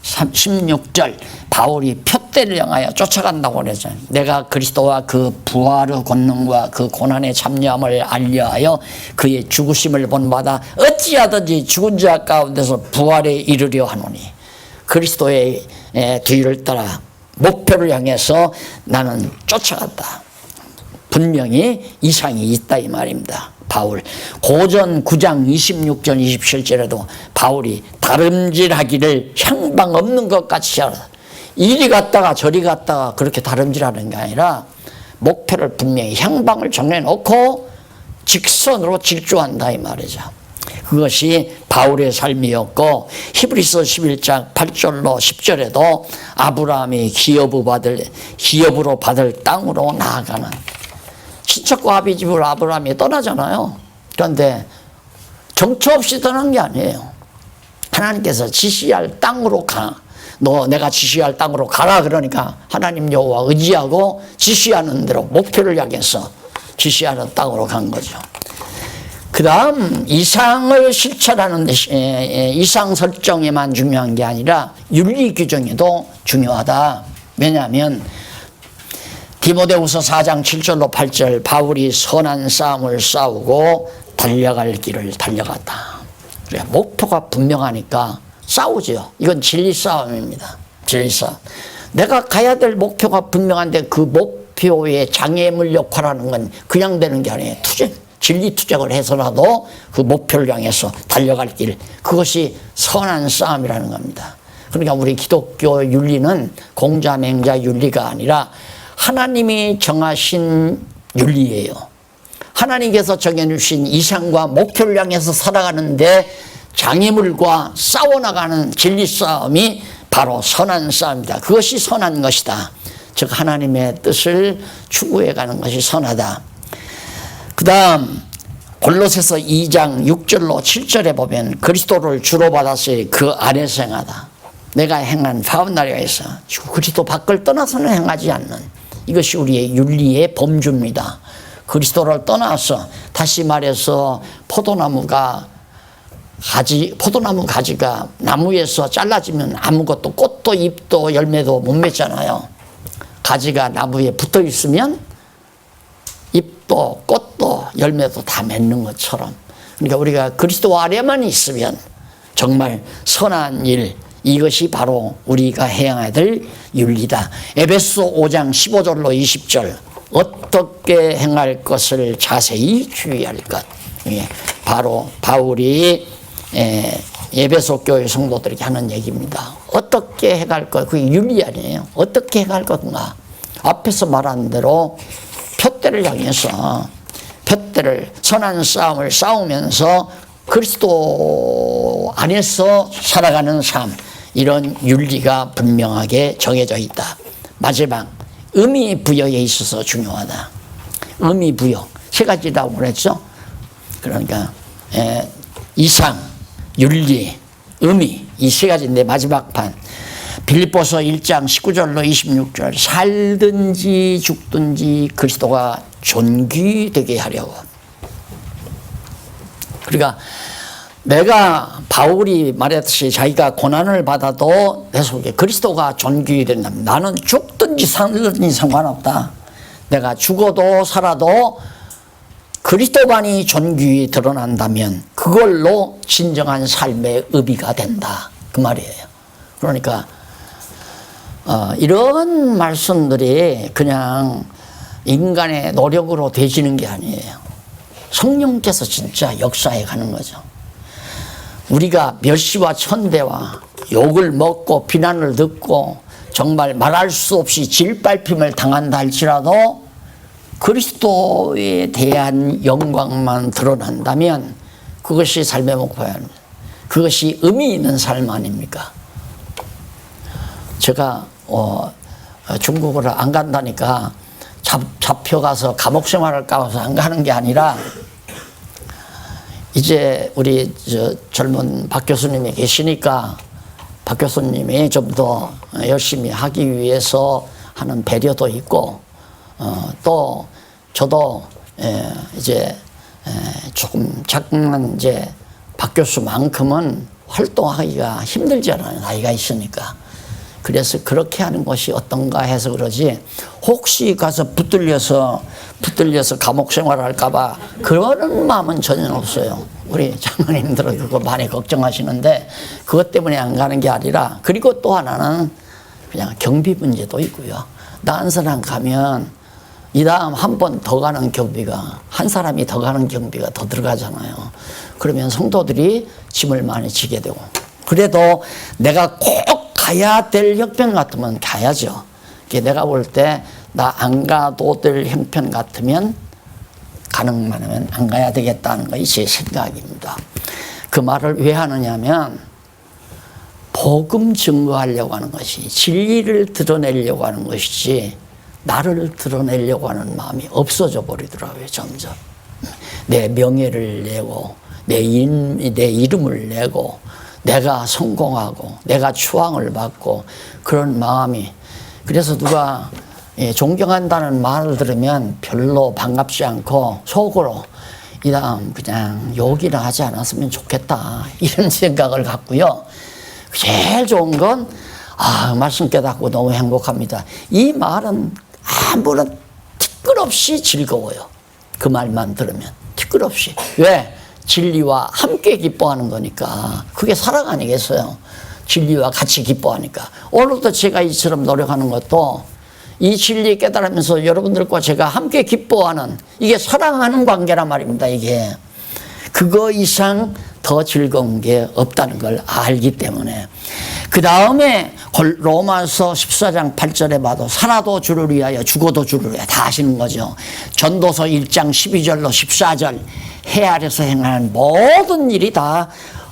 16절 바울이 표대를 향하여 쫓아간다고 그랬잖아요. 내가 그리스도와 그 부활의 권능과 그 고난의 참여함을 알려하여 그의 죽으심을 본받아 어찌하든지 죽은 자 가운데서 부활에 이르려 하노니, 그리스도의 뒤를 따라 목표를 향해서 나는 쫓아간다. 분명히 이상이 있다 이 말입니다. 바울 고전 9장 26절 27절에도 바울이 다름질하기를 향방 없는 것 같이 하라. 이리 갔다가 저리 갔다가 그렇게 다름질하는 게 아니라 목표를 분명히 향방을 정해놓고 직선으로 질주한다 이 말이죠. 그것이 바울의 삶이었고, 히브리서 11장 8절로 10절에도 아브라함이 기업으로 받을 땅으로 나아가는, 친척과 아비 집을 아브라함이 떠나잖아요. 그런데 정처 없이 떠난 게 아니에요. 하나님께서 지시할 땅으로 가. 너 내가 지시할 땅으로 가라 그러니까 하나님 여호와 의지하고 지시하는 대로 목표를 향해서 지시하는 땅으로 간 거죠. 그 다음 이상을 실천하는 데, 이상 설정에만 중요한 게 아니라 윤리 규정에도 중요하다. 왜냐하면 디모데후서 4장 7절로 8절 바울이 선한 싸움을 싸우고 달려갈 길을 달려갔다. 그래, 목표가 분명하니까 싸우죠. 이건 진리 싸움입니다. 진리 싸움. 내가 가야 될 목표가 분명한데 그 목표의 장애물 역할하는 건 그냥 되는 게 아니에요. 투쟁, 진리 투쟁을 해서라도 그 목표를 향해서 달려갈 길, 그것이 선한 싸움이라는 겁니다. 그러니까 우리 기독교 윤리는 공자맹자 윤리가 아니라 하나님이 정하신 윤리예요. 하나님께서 정해주신 이상과 목표를 향해서 살아가는데 장애물과 싸워나가는 진리 싸움이 바로 선한 싸움이다. 그것이 선한 것이다. 즉 하나님의 뜻을 추구해가는 것이 선하다. 그 다음 골로새서 2장 6절로 7절에 보면 그리스도를 주로 받았으니 그 안에서 행하다. 내가 행한 파운나리아에서 그리스도 밖을 떠나서는 행하지 않는, 이것이 우리의 윤리의 범주입니다. 그리스도를 떠나서, 다시 말해서 포도나무 가지가 나무에서 잘라지면 아무것도 꽃도 잎도 열매도 못 맺잖아요. 가지가 나무에 붙어 있으면 잎도 꽃도 열매도 다 맺는 것처럼, 그러니까 우리가 그리스도 아래만 있으면 정말 선한 일, 이것이 바로 우리가 해야 될 윤리다. 에베소 5장 15절로 20절 어떻게 행할 것을 자세히 주의할 것. 바로 바울이 에베소 교회 성도들에게 하는 얘기입니다. 어떻게 해갈 것, 그게 윤리 아니에요. 어떻게 해갈 건가. 앞에서 말한 대로 표대를 향해서 선한 싸움을 싸우면서 그리스도 안에서 살아가는 삶, 이런 윤리가 분명하게 정해져 있다. 마지막 의미 부여에 있어서 중요하다. 의미 부여 세 가지라고 그랬죠. 그러니까 이상, 윤리, 의미, 이 세 가지인데 마지막 판 빌립보서 1장 19절로 26절 살든지 죽든지 그리스도가 존귀되게 하려고. 그러니까 내가 바울이 말했듯이 자기가 고난을 받아도 내 속에 그리스도가 존귀 된다. 나는 죽든지 살든지 상관없다. 내가 죽어도 살아도 그리스도만이 존귀히 드러난다면 그걸로 진정한 삶의 의미가 된다. 그 말이에요. 그러니까 이런 말씀들이 그냥 인간의 노력으로 되지는 게 아니에요. 성령께서 진짜 역사해 가는 거죠. 우리가 멸시와 천대와 욕을 먹고 비난을 듣고 정말 말할 수 없이 질밟힘을 당한다 할지라도 그리스도에 대한 영광만 드러난다면 그것이 삶의 목표입니다. 그것이 의미 있는 삶 아닙니까? 제가 중국을 안 간다니까 잡혀가서 감옥 생활할까 해서 안 가는 게 아니라 이제 우리 젊은 박 교수님이 계시니까 박 교수님이 좀 더 열심히 하기 위해서 하는 배려도 있고 또 저도 이제 조금 작은 이제 박 교수만큼은 활동하기가 힘들잖아요. 나이가 있으니까. 그래서 그렇게 하는 것이 어떤가 해서 그러지 혹시 가서 붙들려서 감옥 생활할까봐 그러는 마음은 전혀 없어요. 우리 장로님들은 그거 많이 걱정하시는데 그것 때문에 안 가는 게 아니라 그리고 또 하나는 그냥 경비 문제도 있고요. 나 한 사람 가면 이 다음 한 번 더 가는 경비가 한 사람이 더 가는 경비가 더 들어가잖아요. 그러면 성도들이 짐을 많이 지게 되고 그래도 내가 꼭 가야 될 형편 같으면 가야죠. 내가 볼 때 나 안 가도 될 형편 같으면 가능하면 안 가야 되겠다는 것이 제 생각입니다. 그 말을 왜 하느냐면 복음 증거하려고 하는 것이 진리를 드러내려고 하는 것이지 나를 드러내려고 하는 마음이 없어져 버리더라고요. 점점 내 명예를 내고 내 이름을 내고 내가 성공하고 내가 추앙을 받고 그런 마음이 그래서 누가 존경한다는 말을 들으면 별로 반갑지 않고 속으로 이 다음 그냥 욕이나 하지 않았으면 좋겠다 이런 생각을 갖고요. 제일 좋은 건 말씀 깨닫고 너무 행복합니다. 이 말은 아무런 티끌없이 즐거워요. 그 말만 들으면 티끌없이. 왜? 진리와 함께 기뻐하는 거니까. 그게 사랑 아니겠어요? 진리와 같이 기뻐하니까. 오늘도 제가 이처럼 노력하는 것도 이 진리 깨달으면서 여러분들과 제가 함께 기뻐하는 이게 사랑하는 관계란 말입니다. 이게 그거 이상 더 즐거운 게 없다는 걸 알기 때문에 그 다음에 로마서 14장 8절에 봐도 살아도 주를 위하여 죽어도 주를 위하여 다 하시는 거죠. 전도서 1장 12절로 14절 해 아래서 행하는 모든 일이 다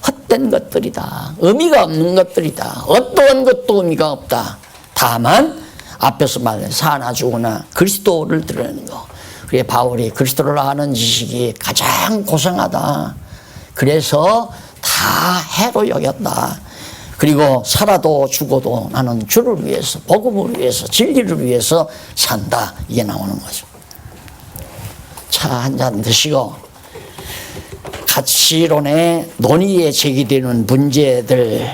헛된 것들이다. 의미가 없는 것들이다. 어떠한 것도 의미가 없다. 다만 앞에서 말한 사나 죽으나 그리스도를 드러내는 거. 그래 바울이 그리스도를 아는 지식이 가장 고상하다. 그래서 다 해로 여겼다. 그리고 살아도 죽어도 나는 주를 위해서 복음을 위해서 진리를 위해서 산다. 이게 나오는 거죠. 차 한 잔 드시고 가치론의 논의에 제기되는 문제들